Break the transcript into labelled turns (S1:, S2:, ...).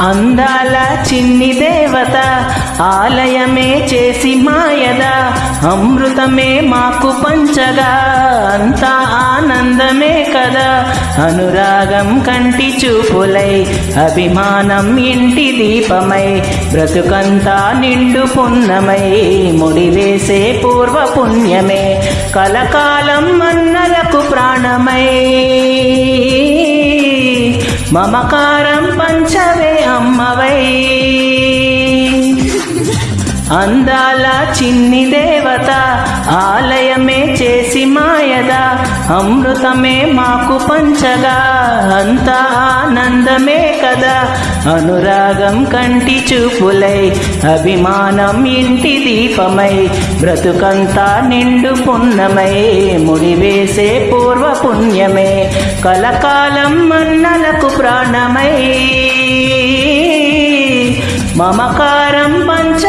S1: అందాల చిన్ని దేవత ఆలయమే చేసి మాయద అమృతమే మాకు పంచగా అంతా ఆనందమే కదా. అనురాగం కంటి చూపులై అభిమానం ఇంటి దీపమై బ్రతుకంతా నిండు పున్నమై ముడివేసే పూర్వ పుణ్యమే కలకాలం అన్నలకు ప్రాణమై మమకారం పంచవే అమ్మవై. అందాల చిన్ని దేవత ఆలయమే చేసి మాయద అమృతమే మాకు పంచగా అంతా ఆనందమే కదా. అనురాగం కంటి చూపులై అభిమానం ఇంటి దీపమై బ్రతుకంతా నిండు పున్నమై ముడివేసే పూర్వ పుణ్యమే కలకాలం అన్నలకు ప్రాణమై మమకారం పంచ